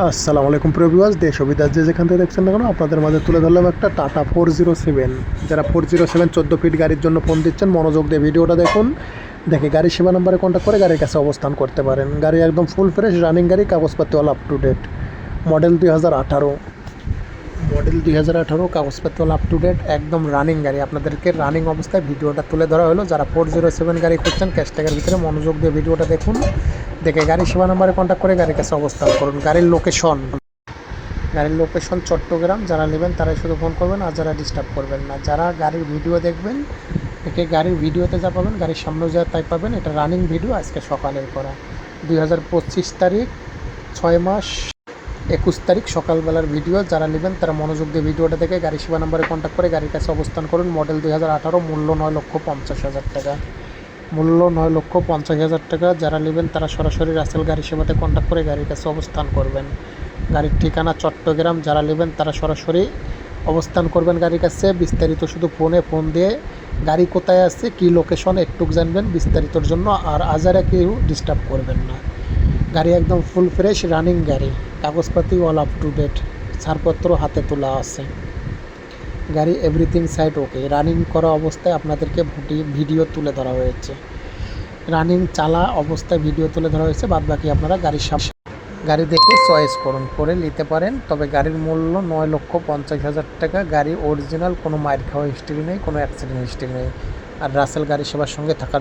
আসসালামু আলাইকুম প্রিয় ভিউয়ার্স, দেশ ও বিদেশ যে যেখান থেকে দেখছেন না কেন আপনাদের মাঝে তুলে ধরলাম একটা টাটা 407। যারা 407 14 ফিট গাড়ির জন্য ফোন দিচ্ছেন মনোযোগ দিয়ে ভিডিওটা দেখুন। দেখে গাড়ির সেবা নাম্বারে কন্ট্যাক্ট করে গাড়ির কাছে অবস্থান করতে পারেন। গাড়ি একদম ফুল ফ্রেশ রানিং গাড়ি, কাগজপত্র all up to date. Model 2018, কাগজপত্র অল আপ টু ডেট, একদম রানিং গাড়ি। আপনাদেরকে রানিং অবস্থায় ভিডিওটা তুলে ধরা হলো। যারা 407 গাড়ি করছেন ক্যাশট্যাগের ভিতরে মনোযোগ দিয়ে ভিডিওটা দেখুন। দেখে গাড়ির সেবা নাম্বারে কন্ট্যাক্ট করে গাড়ির কাছে অবস্থান করুন। গাড়ির লোকেশন চট্টগ্রাম। যারা নেবেন তারাই শুধু ফোন করবেন, আর যারা ডিস্টার্ব করবেন না। যারা গাড়ির ভিডিও দেখবেন একে গাড়ির ভিডিওতে যা পাবেন গাড়ির সামনেও যা তাই পাবেন। এটা রানিং ভিডিও, আজকে সকালের করা। 2025 তারিখ 6 মাস 21 তারিখ সকালবেলার ভিডিও। যারা নেবেন তারা মনোযোগ দিয়ে ভিডিওটা দেখে গাড়ির সেবা নাম্বারে কন্ট্যাক্ট করে গাড়ির কাছে অবস্থান করুন। মডেল 2018, মূল্য 9,50,000 টাকা। মূল্য 9,50,000 টাকা। যারা নেবেন তারা সরাসরি রাসেল গাড়ি সেবাতে কন্ট্যাক্ট করে গাড়ির কাছে অবস্থান করবেন। গাড়ির ঠিকানা চট্টগ্রাম। যারা নেবেন তারা সরাসরি অবস্থান করবেন গাড়ির কাছে। বিস্তারিত শুধু ফোন দিয়ে গাড়ি কোথায় আছে, কী লোকেশন একটু জানবেন বিস্তারিতর জন্য। আর আজারে কেউ ডিস্টার্ব করবেন না। গাড়ি একদম ফুল ফ্রেশ রানিং গাড়ি, কাগজপাতি অল আপ টু ডেট, ছাড়পত্র হাতে তোলা আছে। গাড়ি এভরিথিং সাইড ওকে। রানিং করা অবস্থায় আপনাদেরকে ভিডিও তুলে ধরা হয়েছে। রানিং চালা অবস্থায় ভিডিও তুলে ধরা হয়েছে। বাদবাকি আপনারা গাড়ি দেখে চয়েস করে নিতে পারেন। তবে গাড়ির মূল্য 9,50,000 টাকা। গাড়ি অরিজিনাল, কোনো মাইর খাওয়া হিস্ট্রি নেই, কোনো অ্যাক্সিডেন্ট হিস্ট্রি নেই। আর রাসেল গাড়ি সেবার সঙ্গে থাকার